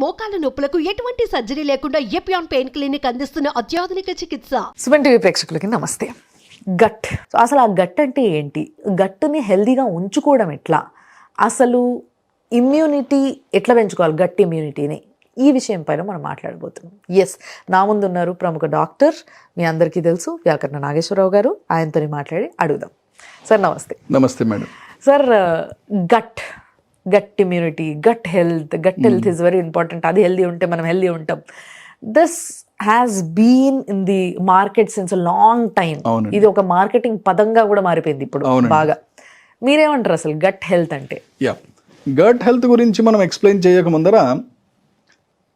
మోకాల నొప్పులకు ఎటువంటి సర్జరీ లేకుండా ఎపియాన్ పెయిన్ క్లినిక్ అందిస్తున్న అత్యాధునిక చికిత్స. సుమన్ టీవీ ప్రేక్షకులకి నమస్తే. గట్, అసలు ఆ గట్ అంటే ఏంటి, గట్టుని హెల్దీగా ఉంచుకోవడం ఎట్లా, అసలు ఇమ్యూనిటీ ఎట్లా పెంచుకోవాలి, గట్ ఇమ్యూనిటీని, ఈ విషయం పైన మనం మాట్లాడబోతున్నాం. ఎస్, నా ముందు ఉన్నారు ప్రముఖ డాక్టర్, మీ అందరికీ తెలుసు, వ్యాకరణ నాగేశ్వరరావు గారు. ఆయనతో మాట్లాడి అడుగుదాం. సార్ నమస్తే. నమస్తే madam. Sir, gut immunity, gut health is very important. అది హెల్దీ ఉంటే మనం హెల్దీ ఉంటాం. This has been in the market since long time. ఇది ఒక మార్కెటింగ్ పదంగా కూడా మారిపోయింది ఇప్పుడు బాగా. మీరేమంటారు అసలు గట్ హెల్త్ అంటే? గట్ హెల్త్ గురించి మనం ఎక్స్ప్లెయిన్ చేయక ముందర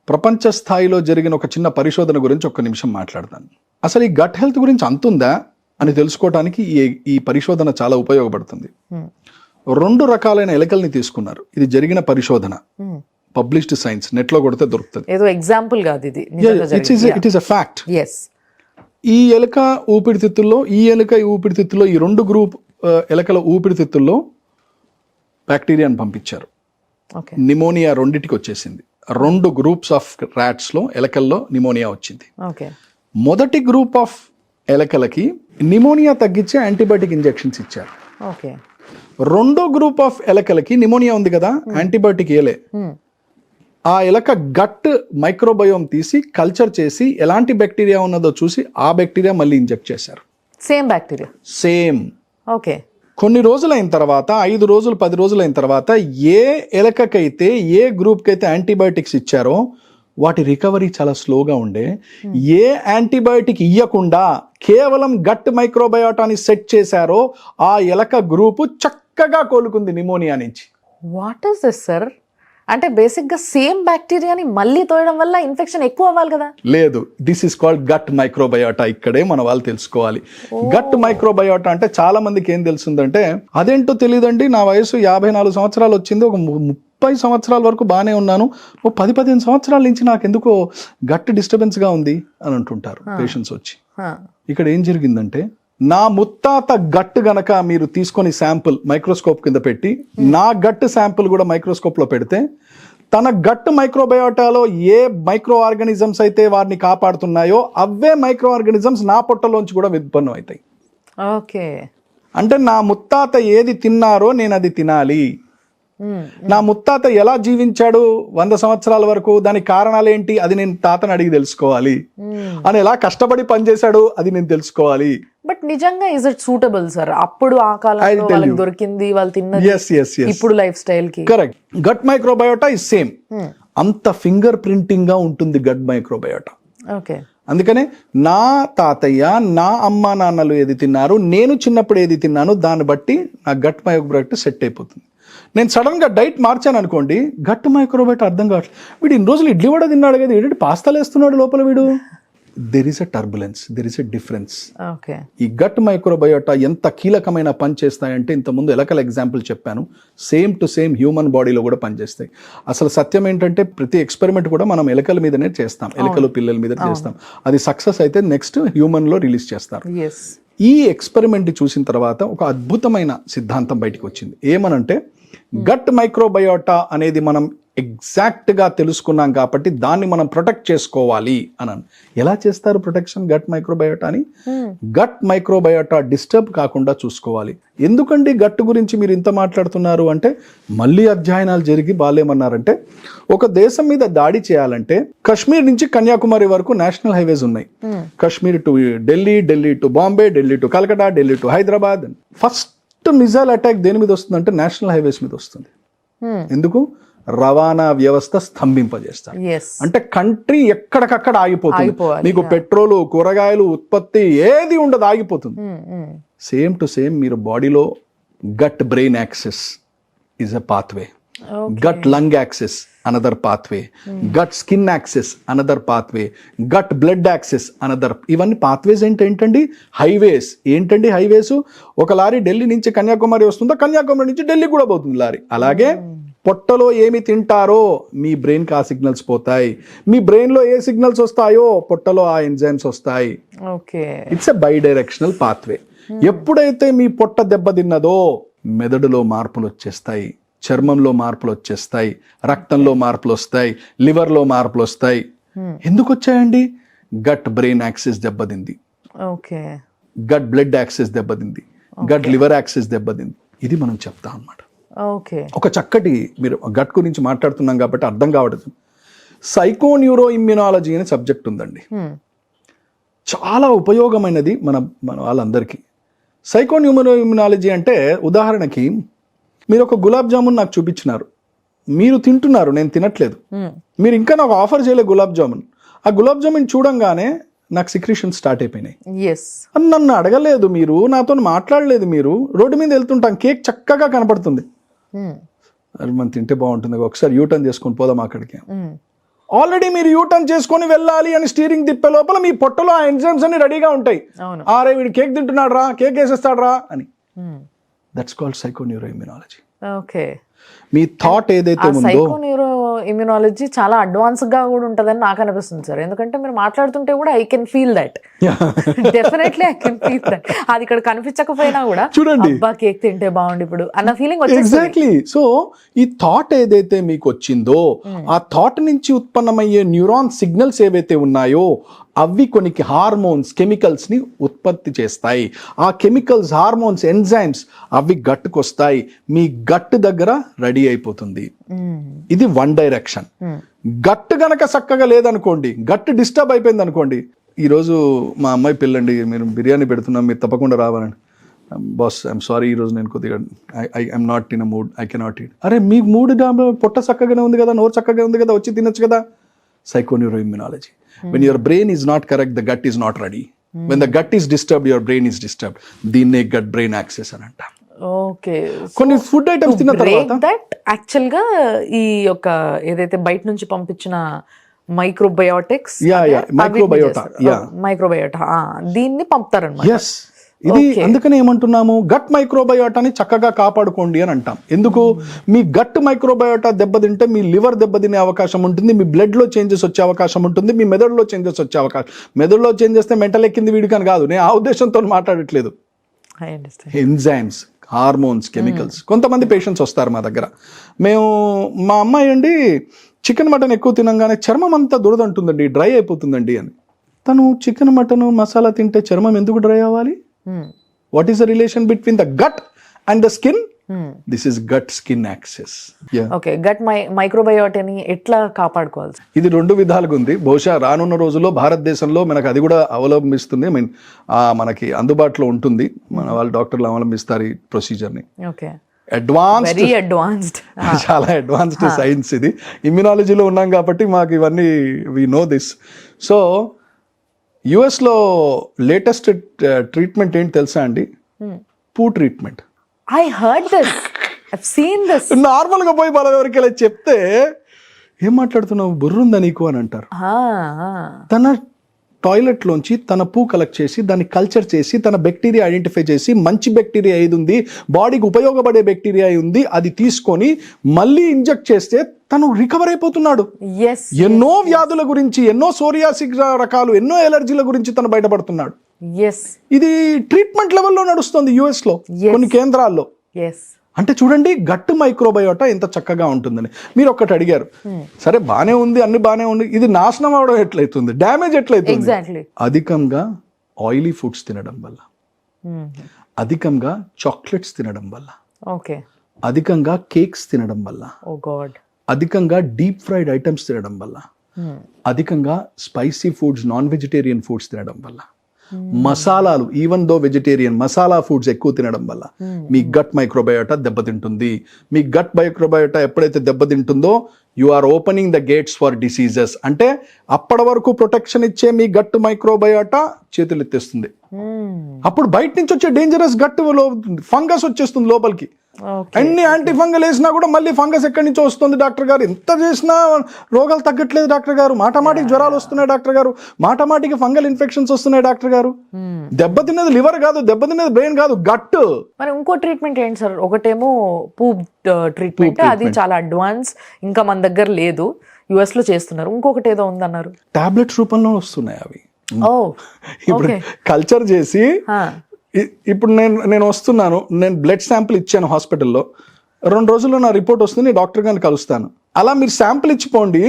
ప్రపంచ స్థాయిలో జరిగిన ఒక చిన్న పరిశోధన గురించి ఒక్క నిమిషం మాట్లాడతాను. అసలు ఈ గట్ హెల్త్ గురించి అంతుందా అని తెలుసుకోవడానికి ఈ పరిశోధన చాలా ఉపయోగపడుతుంది. 2 రకాలైన ఎలుకల్ని తీసుకున్నారు. ఇది జరిగిన పరిశోధన, పబ్లిష్డ్ సైన్స్, నెట్ లో కొడితే దొరుకుతుంది. ఏదో ఎగ్జాంపుల్ కాదు ఇది, ఇట్ ఈస్ ఎ ఫ్యాక్ట్. ఈ ఎలుక ఊపిరితిత్తుల్లో, ఈ ఊపిరితిత్తుల్లో, ఈ 2 గ్రూప్ ఎలుకల ఊపిరితిత్తుల్లో బ్యాక్టీరియాని పంపించారు. నిమోనియా 2టికి వచ్చేసింది. 2 గ్రూప్స్ ఆఫ్ ర్యాట్స్ లో, ఎలకల్లో నిమోనియా వచ్చింది. మొదటి గ్రూప్ ఆఫ్ ఎలకలకి నిమోనియా తగ్గించే యాంటీబయాటిక్ ఇంజెక్షన్స్ ఇచ్చారు. రెండో గ్రూప్ ఆఫ్ ఎలకలకి నిమోనియా ఉంది కదా, యాంటీబయాటిక్ ఏలే. ఆ ఎలక గట్ మైక్రోబయోమ్ తీసి కల్చర్ చేసి ఎలాంటి బ్యాక్టీరియా ఉన్నదో చూసి ఆ బ్యాక్టీరియా మళ్ళీ ఇంజెక్ట్ చేశారు. Same bacteria, same. ఓకే. కొన్ని రోజులైన తర్వాత, 5 రోజులు 10 రోజులైన తర్వాత ఏ ఎలకకైతే, ఏ గ్రూప్కి అయితే యాంటీబయాటిక్స్ ఇచ్చారో వాటి రికవరీ చాలా స్లోగా ఉండే. ఏ యాంటీబయాటిక్ ఇవ్వకుండా కేవలం గట్ మైక్రోబయోటాని సెట్ చేశారో ఆ ఎలక గ్రూపు చక్కగా కోలుకుంది నిమోనియా నుంచి. What is this sir? అంటే బేసిక్ గా సేమ్ బ్యాక్టీరియాని మళ్ళీ తోయడం వల్ల ఇన్ఫెక్షన్ ఎక్కువ అవ్వాలి కదా? లేదు, this is called gut microbiota. ఇక్కడే మన వాళ్ళు తెలుసుకోవాలి. గట్ మైక్రోబయోటా అంటే చాలా మందికి ఏం తెలుస్తుందంటే, అదేంటో తెలియదండి, నా వయసు 54 సంవత్సరాలు వచ్చింది, ఒక 30 సంవత్సరాల వరకు బాగానే ఉన్నాను, ఓ 10-15 సంవత్సరాల నుంచి నాకు ఎందుకో గట్ డిస్టర్బెన్స్ గా ఉంది అని అంటుంటారు పేషెంట్స్ వచ్చి. ఇక్కడ ఏం జరిగిందంటే, నా ముత్తాత గట్ గనక మీరు తీసుకొని శాంపుల్ మైక్రోస్కోప్ కింద పెట్టి, నా గట్ శాంపుల్ కూడా మైక్రోస్కోప్ లో పెడితే, తన గట్ మైక్రోబయోటాలో ఏ మైక్రో ఆర్గానిజమ్స్ అయితే వారిని కాపాడుతున్నాయో అవే మైక్రో ఆర్గానిజమ్స్ నా పొట్టలోంచి కూడా ఉత్పన్నం అవుతాయి. ఓకే. అంటే నా ముత్తాత ఏది తిన్నారో నేను అది తినాలి. నా ముత్తాత ఎలా జీవించాడు 100 సంవత్సరాల వరకు, దానికి కారణాలు ఏంటి, అది నేను తాతని అడిగి తెలుసుకోవాలి. అని ఎలా కష్టపడి పనిచేశాడు, అది నేను తెలుసుకోవాలి. బట్ నిజంగా ఇస్ ఇట్ సూటబుల్ సార్? అప్పుడు ఆ కాలంలో వాళ్ళకి దొరికింది, వాళ్ళు తిన్నది, ఇప్పుడు లైఫ్ స్టైల్ కి. Correct. Gut microbiota is same. అంత ఫింగర్ ప్రింటింగ్ గా ఉంటుంది గట్ మైక్రోబయోటా. ఓకే. అందుకనే నా తాతయ్య, నా అమ్మ నాన్నలు ఏది తిన్నారు, నేను చిన్నప్పుడు ఏది తిన్నాను, దాన్ని బట్టి నా గట్ మైక్రోబయోటా సెట్ అయిపోతుంది. నేను సడన్ గా డైట్ మార్చాను అనుకోండి, గట్ మైక్రోబయోటా అర్థం కావట్లేదు. వీడు ఇన్ని రోజులు ఇడ్లీ వడ తిన్నాడు కదా, ఏంటంటే పాస్తాలు వేస్తున్నాడు లోపల వీడు. There is a turbulence, there is a difference. ఈ గట్ మైక్రోబయోటా ఎంత కీలకమైన పని చేస్తాయంటే, ఇంతకుముందు ఎలకల ఎగ్జాంపుల్ చెప్పాను, సేమ్ టు సేమ్ హ్యూమన్ బాడీలో కూడా పనిచేస్తాయి. అసలు సత్యం ఏంటంటే, ప్రతి ఎక్స్పెరిమెంట్ కూడా మనం ఎలకల మీదనే చేస్తాం, ఎలకలు పిల్లల మీద చేస్తాం. అది సక్సెస్ అయితే నెక్స్ట్ హ్యూమన్ లో రిలీజ్ చేస్తారు. ఈ ఎక్స్పెరిమెంట్ చూసిన తర్వాత ఒక అద్భుతమైన సిద్ధాంతం బయటకు వచ్చింది. ఏమనంటే, గట్ మైక్రోబయోటా అనేది మనం ఎగ్జాక్ట్ గా తెలుసుకున్నాం కాబట్టి దాన్ని మనం ప్రొటెక్ట్ చేసుకోవాలి అని. ఎలా చేస్తారు ప్రొటెక్షన్ గట్ మైక్రోబయోటాని? గట్ మైక్రోబయోటా డిస్టర్బ్ కాకుండా చూసుకోవాలి. ఎందుకండి గట్ గురించి మీరు ఇంత మాట్లాడుతున్నారు అంటే, మళ్ళీ అధ్యయనాలు జరిగి బాలేమన్నారంటే, ఒక దేశం మీద దాడి చేయాలంటే కశ్మీర్ నుంచి కన్యాకుమారి వరకు నేషనల్ హైవేస్ ఉన్నాయి. Kashmir to Delhi, Delhi to Bombay, Delhi to Calcutta, Delhi to Hyderabad. First missile attack దేని మీద వస్తుందంటే నేషనల్ హైవేస్ మీద వస్తుంది. ఎందుకు? రవాణా వ్యవస్థ స్తంభింపజేస్తారు. అంటే కంట్రీ ఎక్కడికక్కడ ఆగిపోతుంది. మీకు పెట్రోలు, కూరగాయలు ఉత్పత్తి ఏది ఉండదు, ఆగిపోతుంది. సేమ్ టు సేమ్ మీరు బాడీలో gut brain axis is a pathway, gut lung axis another pathway, gut skin axis another pathway, gut blood axis another. ఇవన్నీ పాత్వేస్ ఏంటండి? హైవేస్. ఏంటండి హైవేస్? ఒక లారీ ఢిల్లీ నుంచి కన్యాకుమారి వస్తుందో, కన్యాకుమారి నుంచి ఢిల్లీ కూడా పోతుంది లారీ. అలాగే పొట్టలో ఏమి తింటారో మీ బ్రెయిన్కి ఆ సిగ్నల్స్ పోతాయి. మీ బ్రెయిన్లో ఏ సిగ్నల్స్ వస్తాయో పొట్టలో ఆ ఎంజైమ్స్ వస్తాయి. It's a by directional pathway. ఎప్పుడైతే మీ పొట్ట దెబ్బతిన్నదో మెదడులో మార్పులు వచ్చేస్తాయి. చర్మంలో మార్పులు వచ్చేస్తాయి, రక్తంలో మార్పులు వస్తాయి, లివర్లో మార్పులు వస్తాయి. ఎందుకు వచ్చాయండి? గట్ బ్రెయిన్ యాక్సిస్ దెబ్బతింది, ఓకే, గట్ బ్లడ్ యాక్సిస్ దెబ్బతింది, గట్ లివర్ యాక్సిస్ దెబ్బతింది. ఇది మనం చెప్తాం అన్నమాట. ఓకే, ఒక చక్కటి, మీరు గట్ గురించి మాట్లాడుతున్నాం కాబట్టి అర్థం కావట్లేదు, సైకోన్యూరో ఇమ్యునాలజీ అనే సబ్జెక్ట్ ఉందండి. చాలా ఉపయోగమైనది మన వాళ్ళందరికీ. సైకోన్యూరో ఇమ్యునాలజీ అంటే, ఉదాహరణకి మీరు ఒక గులాబ్ జామున్ నాకు చూపించినారు, మీరు తింటున్నారు, నేను తినట్లేదు, మీరు ఇంకా నాకు ఆఫర్ చేయలే గులాబ్ జామున్. ఆ గులాబ్ జామున్ చూడంగానే నాకు సిక్రీషన్ స్టార్ట్ అయిపోయినాయి. నన్ను అడగలేదు, మీరు నాతో మాట్లాడలేదు, మీరు రోడ్డు మీద వెళ్తుంటాం, కేక్ చక్కగా కనపడుతుంది, అది మనం తింటే బాగుంటుంది, ఒకసారి యూటర్న్ చేసుకొని పోదాం అక్కడికి. ఆల్రెడీ మీరు యూటర్న్ చేసుకొని వెళ్ళాలి అని స్టీరింగ్ తిప్పే లోపల మీ పొట్టలో ఆ ఎంజైమ్స్ అన్ని రెడీగా ఉంటాయి. ఆరే వీడు కేక్ తింటున్నాడు రా, కేక్ వేసేస్తాడు రా అని. That's called psychoneuroimmunology. Okay, మీ థాట్ ఏదైతే ఉందో, సైకోన్యూరో ఇమ్యునాలజీ చాలా అడ్వాన్స్ గా కూడా ఉంటదని నాకు అనిపిస్తుంది సార్. ఎందుకంటే మీరు మాట్లాడుతుంటే కూడా I can feel that, definitely I can feel that. అది ఇక్కడ కనిపించకపోయినా కూడా చూడండి, అబ్బా కేక్ తింటే బాగుండు ఇప్పుడు అన్న ఫీలింగ్ వచ్చేస్తుంది. ఎగ్జాక్ట్లీ. సో ఈ థాట్ ఏదైతే మీకు వచ్చిందో, ఆ థాట్ నుంచి ఉత్పన్నమయ్యే న్యూరాన్ సిగ్నల్స్ ఏవైతే ఉన్నాయో అవి కొన్ని హార్మోన్స్, కెమికల్స్ ని ఉత్పత్తి చేస్తాయి. ఆ కెమికల్స్, హార్మోన్స్, ఎంజైమ్స్ అవి గట్టుకు వస్తాయి, మీ గట్టు దగ్గర రెడీ అయిపోతుంది. ఇది వన్ డైరెక్షన్. గట్టు గనక చక్కగా లేదనుకోండి, గట్టు డిస్టర్బ్ అయిపోయింది అనుకోండి, ఈరోజు మా అమ్మాయి పిల్లండి, మీరు బిర్యానీ పెడుతున్నాం, మీరు తప్పకుండా రావాలండి. బాస్ ఐఎమ్ సారీ, ఈరోజు నేను కొద్దిగా I'm not in a mood, I cannot eat. అరే మీకు మూడ్, పొట్ట చక్కగానే ఉంది కదా, నోరు చక్కగా ఉంది కదా, వచ్చి తినొచ్చు కదా. సైకోన్యూరో immunology. When your brain is not correct, the gut is not ready. When the gut is disturbed, your brain is disturbed. దీన్నే gut brain axis అని అంటాం. ఓకే, కొన్ని ఫుడ్ ఐటమ్స్ తిన్న తర్వాత దట్ యాక్చువల్ గా ఈ యొక్క ఏదైతే బయట నుంచి పంపించిన మైక్రోబయోటిక్స్, మైక్రోబయోటా దీన్ని పంపుతారన్నమాట. ఎస్, ఇది అందుకనే ఏమంటున్నాము, గట్ మైక్రోబయోటాని చక్కగా కాపాడుకోండి అని అంటాం. ఎందుకు? మీ గట్ మైక్రోబయోటా దెబ్బతింటే మీ లివర్ దెబ్బతినే అవకాశం ఉంటుంది, మీ బ్లడ్ లో చేంజెస్ వచ్చే అవకాశం ఉంటుంది, మీ మెదడులో చేంజెస్ వచ్చే అవకాశం. మెదడులో చేంజ్ చేస్తే మెంటల్ ఎక్కింది వీడికి అని కాదు, నేను ఆ ఉద్దేశంతో మాట్లాడట్లేదు. Enzymes, hormones, chemicals. కొంతమంది పేషెంట్స్ వస్తారు మా దగ్గర, మా అమ్మాయి అండి చికెన్ మటన్ ఎక్కువ తినంగానే చర్మం అంతా దురదంటుందండి, డ్రై అయిపోతుందండి అని. తను చికెన్ మటన్ మసాలా తింటే చర్మం ఎందుకు డ్రై అవ్వాలి? What is the relation between the gut and the skin? This is gut skin axis. Okay, gut మైక్రోబయోటాని ఎట్లా కాపాడుకోవాలి? ఇది రెండు విధాలుగా ఉంది. బహుశా రానున్న రోజుల్లో భారతదేశంలో మనకు అది కూడా అవలంబిస్తుంది, మనకి అందుబాటులో ఉంటుంది. మన వాళ్ళు డాక్టర్లు అవలంబిస్తారు ఈ ప్రొసీజర్ని. ఓకే, అడ్వాన్స్డ్, చాలా అడ్వాన్స్డ్ సైన్స్ ఇది. ఇమ్యునాలజీలో ఉన్నాం కాబట్టి మాకు ఇవన్నీ వి నో దిస్. సో యుఎస్లో లేటెస్ట్ ట్రీట్మెంట్ ఏంటి తెలుసా అండి? పూ treatment. I heard this, I seen this. నార్మల్గా పోయి మనం ఎవరికెళ్ళి చెప్తే ఏం మాట్లాడుతున్నావు, బుర్రుందా నీకు అని అంటారు. తన టాయిలెట్లోంచి తన పూ కలెక్ట్ చేసి దాన్ని కల్చర్ చేసి తన బ్యాక్టీరియా ఐడెంటిఫై చేసి మంచి బ్యాక్టీరియా ఏది ఉంది, బాడీకి ఉపయోగపడే బ్యాక్టీరియా ఉంది, అది తీసుకొని మళ్ళీ ఇంజెక్ట్ చేస్తే తను రికవర్ అయిపోతున్నాడు. ఎన్నో వ్యాధుల గురించి, ఎన్నో సోరియాసిస్ రకాలు, ఎన్నో ఎలర్జీల గురించి తను బయటపడుతున్నాడు. ఇది ట్రీట్మెంట్ లెవెల్లో నడుస్తుంది యుఎస్ లో కొన్ని కేంద్రాల్లో. అంటే చూడండి గట్ మైక్రోబయోటా ఎంత చక్కగా ఉంటుందని. మీరు ఒక్కటి అడిగారు, సరే బానే ఉంది, అన్ని బానే ఉంది, ఇది నాశనం అవడం ఎట్లయితుంది, డ్యామేజ్ ఎట్లయితుంది? అధికంగా ఆయిలీ ఫుడ్స్ తినడం వల్ల, అధికంగా చాక్లెట్స్ తినడం వల్ల, అధికంగా కేక్స్ తినడం వల్ల, అధికంగా డీప్ ఫ్రైడ్ ఐటమ్స్ తినడం వల్ల, అధికంగా spicy foods, non vegetarian foods తినడం వల్ల, మసాలాలు, even though vegetarian masala foods ఎక్కువ తినడం వల్ల మీ గట్ మైక్రోబయోటా దెబ్బతింటుంది. మీ గట్ మైక్రోబయోటా ఎప్పుడైతే దెబ్బతింటుందో you are opening the gates for diseases. అంటే అప్పటి వరకు ప్రొటెక్షన్ ఇచ్చే మీ గట్ మైక్రోబయోటా చేతులు ఎత్తేస్తుంది. అప్పుడు బయట నుంచి వచ్చే డేంజరస్ గట్ ఫంగస్ వచ్చేస్తుంది లోపలికి. అన్ని యాంటీ ఫంగల్ వేసినా కూడా మళ్ళీ ఫంగస్ ఎక్కడి నుంచో వస్తుంది డాక్టర్ గారు. ఎంత చేసినా రోగాలు తగ్గట్లేదు డాక్టర్ గారు. మాటమాటికి జ్వరాలు వస్తున్నాయి డాక్టర్ గారు. మాటమాటికి ఫంగల్ ఇన్ఫెక్షన్స్ వస్తున్నాయి డాక్టర్ గారు. దెబ్బతిన్నది లివర్ కాదు, దెబ్బతిన్నది బ్రెయిన్ కాదు, గట్. మరి ఇంకో ట్రీట్మెంట్ ఏంటి సార్? ఒకటేమో పూప్ ట్రీట్మెంట్, అది చాలా అడ్వాన్స్, ఇంకా మన దగ్గర లేదు, యుఎస్ లో చేస్తున్నారు. ఇంకొకటి ఏదో ఉందన్నారు, టాబ్లెట్స్ రూపంలో వస్తున్నాయి అవి. ఇప్పుడు కల్చర్ చేసి ఇప్పుడు నేను వస్తున్నాను, నేను బ్లడ్ శాంపిల్ ఇచ్చాను హాస్పిటల్లో, 2 రోజుల్లో నా రిపోర్ట్ వస్తుంది, నేను డాక్టర్ గారిని కలుస్తాను. అలా మీరు శాంపుల్ ఇచ్చిపోండి.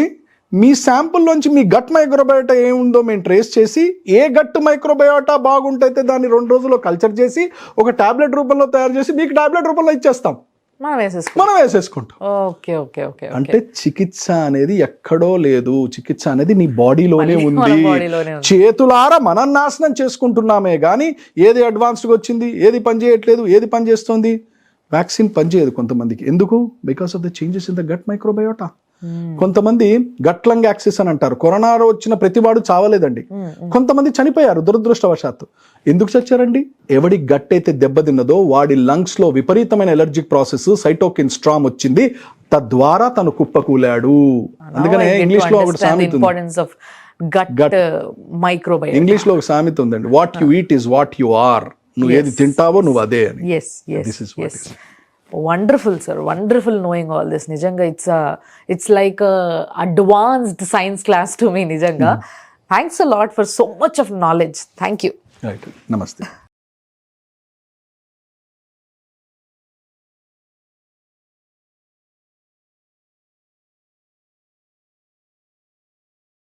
మీ శాంపుల్లోంచి మీ గట్ మైక్రోబయోటా ఏముందో మేము ట్రేస్ చేసి, ఏ గట్ మైక్రోబయోటా బాగుంటైతే దాన్ని 2 రోజుల్లో కల్చర్ చేసి ఒక టాబ్లెట్ రూపంలో తయారు చేసి మీకు టాబ్లెట్ రూపంలో ఇచ్చేస్తాం, మనం వేసేసుకుంటాం. Okay okay okay. అంటే చికిత్స అనేది ఎక్కడో లేదు, చికిత్స అనేది నీ బాడీలోనే ఉంది. చేతులారా మనం నాశనం చేసుకుంటున్నామే కానీ ఏది అడ్వాన్స్డ్గా వచ్చింది, ఏది పని చేయట్లేదు, ఏది పని చేస్తుంది. వ్యాక్సిన్ పనిచేయదు కొంతమందికి. ఎందుకు? Because of the changes in the gut microbiota. కొంతమంది గట్ లంగ్ యాక్సిస్ అని అంటారు. కరోనా వచ్చిన ప్రతివాడు చావలేదండి, కొంతమంది చనిపోయారు దురదృష్టవశాత్తు. ఎందుకు చచ్చారండి? ఎవడి గట్ అయితే దెబ్బతిన్నదో వాడి లంగ్స్ లో విపరీతమైన ఎలర్జిక్ ప్రాసెస్, సైటోకిన్ స్ట్రామ్ వచ్చింది, తద్వారా తను కుప్పకూలాడు. అందుకనే ఇంగ్లీష్ లో ఒక సామెత ఉంది, ఇంగ్లీష్ లో ఒక సామెత ఉందండి, what you eat is what you are. నువ్వు ఏది తింటావో నువ్వు అదే అని. This is what is. Wonderful sir, wonderful knowing all this. నిజంగా it's like advanced science class to me నిజంగా. Thanks a lot for so much of knowledge. Thank you. Right. నమస్తే.